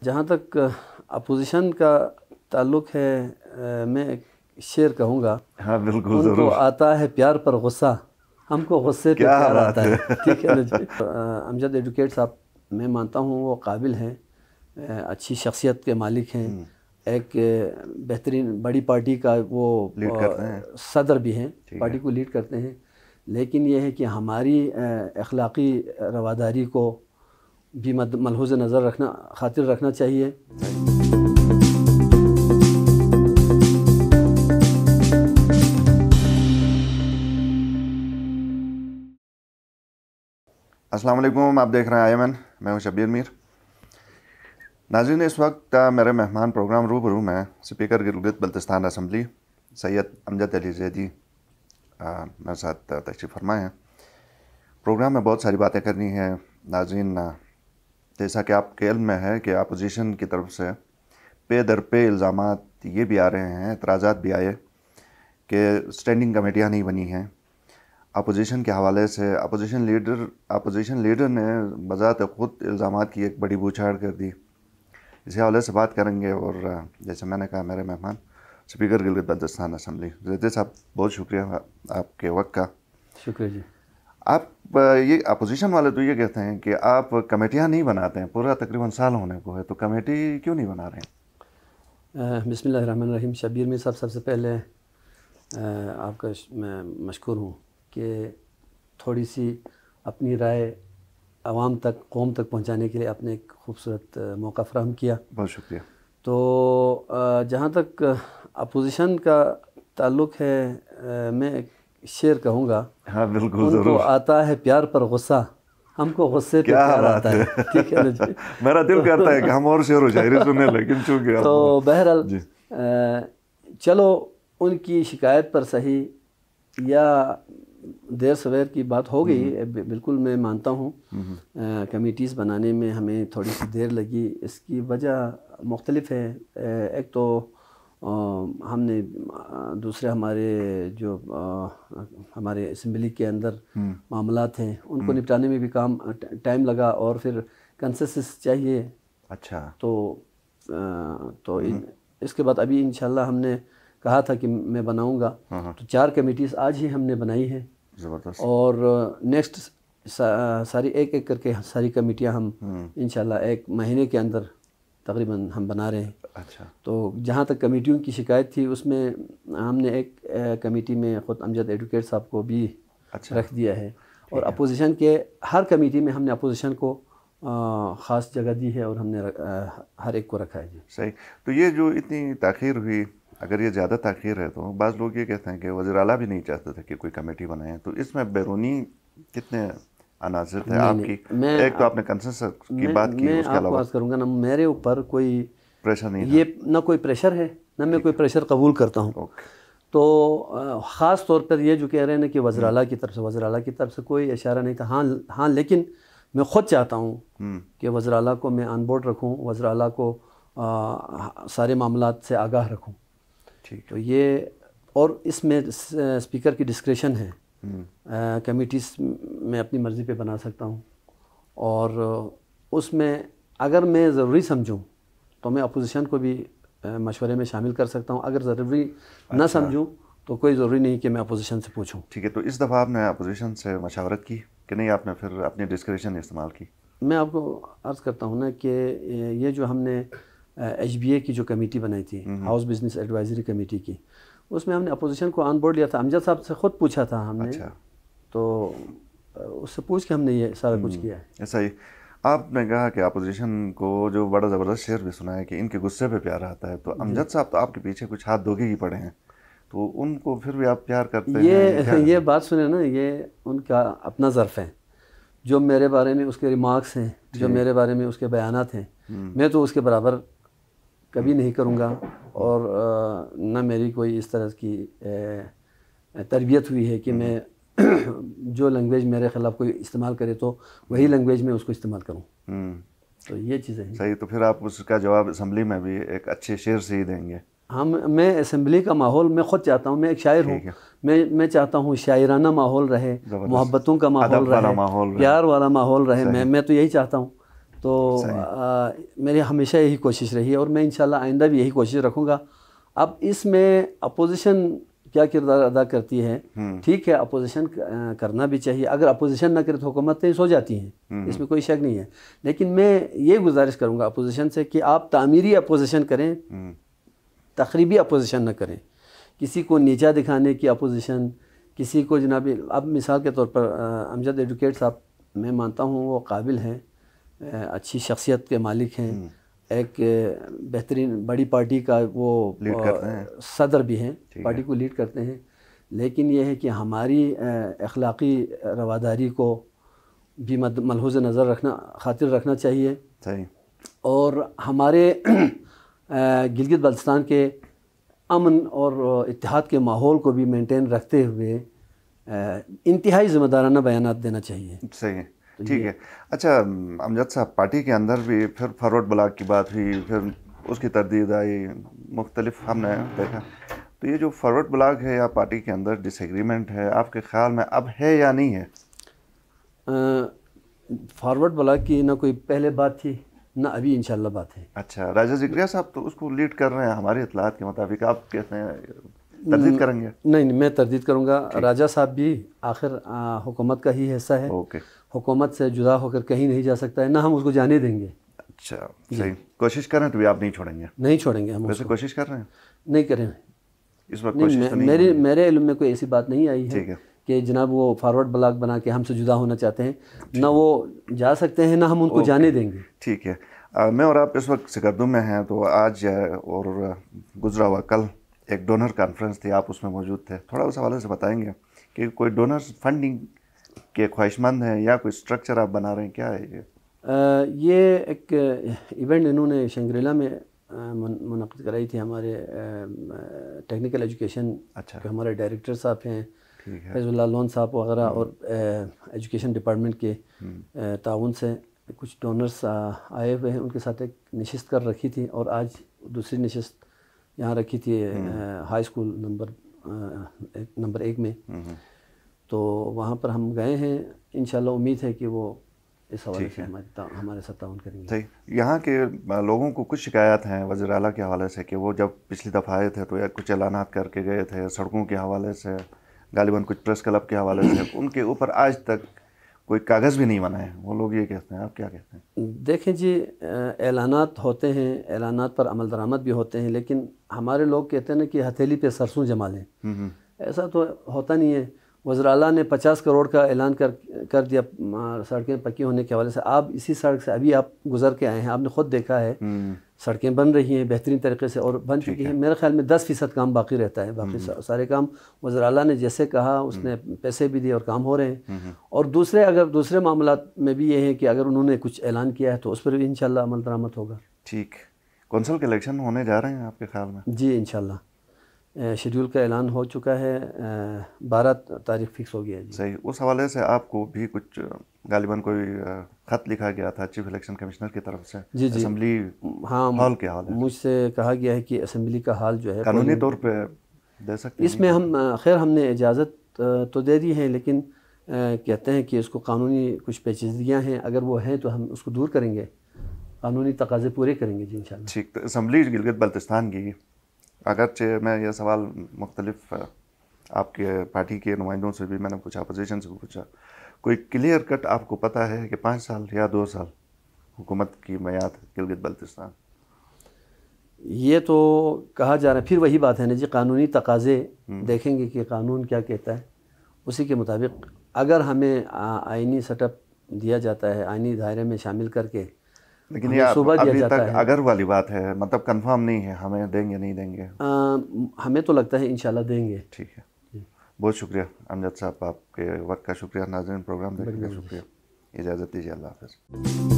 جہاں تک اپوزیشن کا تعلق ہے میں ایک شعر کہوں گا. ہاں بالکل ان ضرور. کو آتا ہے پیار پر غصہ، ہم کو غصے پہ پیار آتا ہے. ٹھیک ہے نا جی. امجد ایڈوکیٹ صاحب میں مانتا ہوں وہ قابل ہیں، اچھی شخصیت کے مالک ہیں، ایک بہترین بڑی پارٹی کا وہ صدر بھی ہیں، پارٹی کو لیڈ کرتے ہیں. لیکن یہ ہے کہ ہماری اخلاقی رواداری کو بھی ملحوظ نظر رکھنا خاطر رکھنا چاہیے. السلام علیکم، آپ دیکھ رہے ہیں آئی ایم این، میں ہوں شبیر میر. ناظرین، اس وقت میرے مہمان پروگرام روبرو میں اسپیکر گلگت بلتستان اسمبلی سید امجد علی زیدی میرے ساتھ تشریف فرما ہیں. پروگرام میں بہت ساری باتیں کرنی ہیں. ناظرین، جیسا کہ آپ کے علم میں ہے کہ اپوزیشن کی طرف سے پے در پے الزامات یہ بھی آ رہے ہیں، اعتراضات بھی آئے کہ اسٹینڈنگ کمیٹیاں نہیں بنی ہیں. اپوزیشن کے حوالے سے اپوزیشن لیڈر نے بذات خود الزامات کی ایک بڑی بوچھاڑ کر دی. اسی حوالے سے بات کریں گے. اور جیسے میں نے کہا، میرے مہمان اسپیکر گلگت بلتستان اسمبلی زیدی صاحب، بہت شکریہ آپ کے وقت کا. شکریہ جی. آپ یہ اپوزیشن والے تو یہ کہتے ہیں کہ آپ کمیٹیاں نہیں بناتے ہیں، پورا تقریباً سال ہونے کو ہے، تو کمیٹی کیوں نہیں بنا رہے ہیں؟ بسم اللہ الرحمن الرحیم. شبیر میں سب سے پہلے آپ کا میں مشکور ہوں کہ تھوڑی سی اپنی رائے عوام تک، قوم تک پہنچانے کے لیے آپ نے ایک خوبصورت موقع فراہم کیا. بہت شکریہ. تو جہاں تک اپوزیشن کا تعلق ہے میں ایک شعر کہوں گا. ہاں بالکل ان ضرور. کو آتا ہے پیار پر غصہ، ہم کو غصے پہ پیار آتا ہے. ٹھیک ہے نا جی. میرا دل کرتا ہے کہ ہم اور شعر و شاعری سنیں، لیکن چونکہ تو بہرحال چلو ان کی شکایت پر صحیح یا دیر سویر کی بات ہو گئی. بالکل میں مانتا ہوں کمیٹیز بنانے میں ہمیں تھوڑی سی دیر لگی. اس کی وجہ مختلف ہے. ایک تو ہم نے دوسرے ہمارے اسمبلی کے اندر معاملات ہیں ان کو نپٹانے میں بھی ٹائم لگا، اور پھر کنسنسس چاہیے. اچھا. تو اس کے بعد ابھی انشاءاللہ ہم نے کہا تھا کہ میں بناؤں گا، تو 4 کمیٹیز آج ہی ہم نے بنائی ہیں. زبردست. اور نیکسٹ ساری ایک کر کے ساری کمیٹیاں ہم انشاءاللہ 1 مہینے کے اندر تقریباً ہم بنا رہے ہیں. اچھا. تو جہاں تک کمیٹیوں کی شکایت تھی، اس میں ہم نے ایک کمیٹی میں خود امجد ایڈوکیٹ صاحب کو بھی رکھ دیا ہے. اور اپوزیشن کے ہر کمیٹی میں ہم نے اپوزیشن کو خاص جگہ دی ہے، اور ہم نے ہر ایک کو رکھا ہے. جی صحیح. تو یہ جو اتنی تاخیر ہوئی، اگر یہ زیادہ تاخیر ہے تو بعض لوگ یہ کہتے ہیں کہ وزیر اعلیٰ بھی نہیں چاہتے تھے کہ کوئی کمیٹی بنائے، تو اس میں بیرونی کتنے عناصر تھے آپ کی؟ ایک تو آپ نے کنسنسس کی بات کی، اس کے علاوہ میں آپ کو عرض کروں گا نا، میرے اوپر کوئی پریشر نہیں یہ نہ کوئی پریشر ہے، نہ میں کوئی پریشر قبول کرتا ہوں. تو خاص طور پر یہ جو کہہ رہے ہیں کہ وزیر اعلیٰ کی طرف سے کوئی اشارہ نہیں تھا. ہاں لیکن میں خود چاہتا ہوں کہ وزیر اعلیٰ کو میں آن بورڈ رکھوں، وزیر اعلیٰ کو سارے معاملات سے آگاہ رکھوں. تو یہ، اور اس میں اسپیکر کی ڈسکریشن ہے. کمیٹیز میں اپنی مرضی پہ بنا سکتا ہوں، اور اس میں اگر میں ضروری سمجھوں تو میں اپوزیشن کو بھی مشورے میں شامل کر سکتا ہوں. اگر ضروری نہ سمجھوں تو کوئی ضروری نہیں کہ میں اپوزیشن سے پوچھوں. ٹھیک ہے. تو اس دفعہ آپ نے اپوزیشن سے مشاورت کی کہ نہیں، آپ نے پھر اپنی ڈسکریشن استعمال کی؟ میں آپ کو عرض کرتا ہوں نا کہ یہ جو ہم نے ایچ بی اے کی جو کمیٹی بنائی تھی، ہاؤس بزنس ایڈوائزری کمیٹی کی، اس میں ہم نے اپوزیشن کو آن بورڈ لیا تھا. امجد صاحب سے خود پوچھا تھا ہم نے. تو اس سے پوچھ کے ہم نے یہ سارا کچھ کیا ہے. ایسا ہی. آپ نے کہا کہ اپوزیشن کو جو بڑا زبردست شعر بھی سنا ہے کہ ان کے غصے پہ پیار آتا ہے، تو امجد صاحب تو آپ کے پیچھے کچھ ہاتھ دھوکے ہی پڑے ہیں، تو ان کو پھر بھی آپ پیار کرتے ہیں؟ یہ بات سنیں نا، یہ ان کا اپنا ظرف ہے. جو میرے بارے میں اس کے ریمارکس ہیں، جو میرے بارے میں اس کے بیانات ہیں، میں تو اس کے برابر کبھی نہیں کروں گا. اور نہ میری کوئی اس طرح کی تربیت ہوئی ہے کہ میں جو لینگویج میرے خلاف کوئی استعمال کرے تو وہی لینگویج میں اس کو استعمال کروں. تو یہ چیزیں ہیں. صحیح. تو پھر آپ اس کا جواب اسمبلی میں بھی ایک اچھے شعر سے ہی دیں گے؟ میں اسمبلی کا ماحول میں خود چاہتا ہوں. میں ایک شاعر ہوں. میں چاہتا ہوں شاعرانہ ماحول رہے، محبتوں کا ماحول رہے، پیار والا ماحول رہے. میں تو یہی چاہتا ہوں. تو میری ہمیشہ یہی کوشش رہی ہے اور میں انشاءاللہ آئندہ بھی یہی کوشش رکھوں گا. اب اس میں اپوزیشن کیا کردار ادا کرتی ہے؟ ٹھیک ہے اپوزیشن کرنا بھی چاہیے, اگر اپوزیشن نہ کرے تو حکومتیں سو جاتی ہیں, اس میں کوئی شک نہیں ہے. لیکن میں یہ گزارش کروں گا اپوزیشن سے کہ آپ تعمیری اپوزیشن کریں, تخریبی اپوزیشن نہ کریں. کسی کو نیچا دکھانے کی اپوزیشن, کسی کو جناب, اب مثال کے طور پر امجد ایڈوکیٹ صاحب میں مانتا ہوں وہ قابل ہیں, اچھی شخصیت کے مالک ہیں, ایک بہترین بڑی پارٹی کا وہ صدر بھی ہیں, پارٹی کو لیڈ کرتے ہیں. لیکن یہ ہے کہ ہماری اخلاقی رواداری کو بھی ملحوظ نظر رکھنا, خاطر رکھنا چاہیے. اور ہمارے گلگت بلتستان کے امن اور اتحاد کے ماحول کو بھی مینٹین رکھتے ہوئے انتہائی ذمہ دارانہ بیانات دینا چاہیے. صحیح ہے, ٹھیک ہے. اچھا امجد صاحب, پارٹی کے اندر بھی پھر فارورڈ بلاک کی بات ہوئی, پھر اس کی تردید آئی, مختلف ہم نے دیکھا. تو یہ جو فارورڈ بلاک ہے یا پارٹی کے اندر ڈس ایگریمنٹ ہے, آپ کے خیال میں اب ہے یا نہیں ہے؟ فارورڈ بلاک کی نہ کوئی پہلے بات تھی نہ ابھی انشاءاللہ بات ہے. اچھا, راجہ ذکریہ صاحب تو اس کو لیڈ کر رہے ہیں ہماری اطلاعات کے مطابق, آپ کہتے ہیں تردید کریں گے؟ نہیں, میں تردید کروں گا. راجہ صاحب بھی آخر حکومت کا ہی حصہ ہے, حکومت سے جدا ہو کر کہیں نہیں جا سکتا ہے, نہ ہم اس کو جانے دیں گے. اچھا, صحیح. کوشش کریں تو بھی آپ نہیں چھوڑیں گے؟ نہیں چھوڑیں گے ہم. ویسے کوشش کر رہے ہیں؟ نہیں کریں اس وقت کوشش تو نہیں. میرے علم میں کوئی ایسی بات نہیں آئی ہے کہ جناب وہ فارورڈ بلاک بنا کے ہم سے جدا ہونا چاہتے ہیں. نہ وہ جا سکتے ہیں نہ ہم ان کو جانے دیں گے. ٹھیک ہے. میں اور آپ اس وقت سکردو میں ہیں, تو آج اور گزرا ہوا کل ایک ڈونر کانفرنس تھی, آپ اس میں موجود تھے. تھوڑا اس حوالے سے بتائیں گے کہ کوئی ڈونر فنڈنگ کے خواہش مند ہیں یا کوئی اسٹرکچر آپ بنا رہے ہیں, کیا ہے یہ؟ یہ ایک ایونٹ انہوں نے شنگریلا میں منعقد کرائی تھی. ہمارے ٹیکنیکل ایجوکیشن کے ہمارے ڈائریکٹر صاحب ہیں, فیض اللہ لون صاحب وغیرہ, اور ایجوکیشن ڈپارٹمنٹ کے تعاون سے کچھ ڈونرز آئے ہوئے ہیں. ان کے ساتھ ایک نشست کر رکھی تھی, اور آج دوسری نشست یہاں رکھی تھی ہائی اسکول نمبر 1 میں. تو وہاں پر ہم گئے ہیں. انشاءاللہ امید ہے کہ وہ اس حوالے سے ہمارے ساتھ تعاون کریں گے. صحیح. یہاں کے لوگوں کو کچھ شکایات ہیں وزیر اعلیٰ کے حوالے سے کہ وہ جب پچھلی دفعہ آئے تھے تو کچھ اعلانات کر کے گئے تھے, سڑکوں کے حوالے سے, غالباً کچھ پریس کلب کے حوالے سے, ان کے اوپر آج تک کوئی کاغذ بھی نہیں بنا ہے. وہ لوگ یہ کہتے ہیں, آپ کیا کہتے ہیں؟ دیکھیں جی, اعلانات ہوتے ہیں, اعلانات پر عمل درآمد بھی ہوتے ہیں, لیکن ہمارے لوگ کہتے ہیں نا کہ ہتھیلی پہ سرسوں جما لیں. ایسا تو ہوتا نہیں ہے. وزیر اعلیٰ نے 50 کروڑ کا اعلان کر دیا سڑکیں پکی ہونے کے حوالے سے. آپ اسی سڑک سے ابھی آپ گزر کے آئے ہیں, آپ نے خود دیکھا ہے سڑکیں بن رہی ہیں بہترین طریقے سے, اور بن چکی ہیں. میرے خیال میں 10% کام باقی رہتا ہے. باقی سارے کام وزیر اعلیٰ نے جیسے کہا اس نے پیسے بھی دیے اور کام ہو رہے ہیں. اور دوسرے معاملات میں بھی یہ ہے کہ اگر انہوں نے کچھ اعلان کیا ہے تو اس پر بھی انشاءاللہ عمل درآمد ہوگا. ٹھیک. کونسل کے الیکشن ہونے جا رہے ہیں آپ کے خیال میں؟ جی انشاءاللہ شیڈیول کا اعلان ہو چکا ہے, 12 تاریخ فکس ہو گیا ہے. صحیح. اس حوالے سے آپ کو بھی کچھ غالباً کوئی خط لکھا گیا تھا چیف الیکشن کمشنر کی طرف سے اسمبلی ہال کے حوالے سے؟ مجھ سے کہا گیا ہے کہ اسمبلی کا حال جو ہے قانونی طور پہ دے سکتے ہیں اس میں ہم نے اجازت تو دے دی ہے, لیکن کہتے ہیں کہ اس کو قانونی کچھ پیچیدگیاں ہیں, اگر وہ ہیں تو ہم اس کو دور کریں گے, قانونی تقاضے پورے کریں گے. جی انشاءاللہ. ٹھیک. تو اسمبلی گلگت بلتستان کی, اگرچہ میں یہ سوال مختلف آپ کے پارٹی کے نمائندوں سے بھی, میں نے پوچھا, اپوزیشن سے بھی پوچھا, کوئی کلیئر کٹ آپ کو پتہ ہے کہ 5 سال یا 2 سال حکومت کی میعاد گلگت بلتستان؟ یہ تو کہا جا رہا ہے, پھر وہی بات ہے نا جی, قانونی تقاضے دیکھیں گے کہ قانون کیا کہتا ہے, اسی کے مطابق اگر ہمیں آئینی سیٹ اپ دیا جاتا ہے, آئینی دائرے میں شامل کر کے, لیکن یہ ابھی تک اگر والی بات ہے, مطلب کنفرم نہیں ہے ہمیں دیں گے نہیں دیں گے. ہمیں تو لگتا ہے انشاءاللہ دیں گے. ٹھیک ہے. بہت شکریہ امجد صاحب, آپ کے وقت کا شکریہ. ناظرین, پروگرام دیکھنے کا شکریہ. اجازت دیجیے. اللہ حافظ.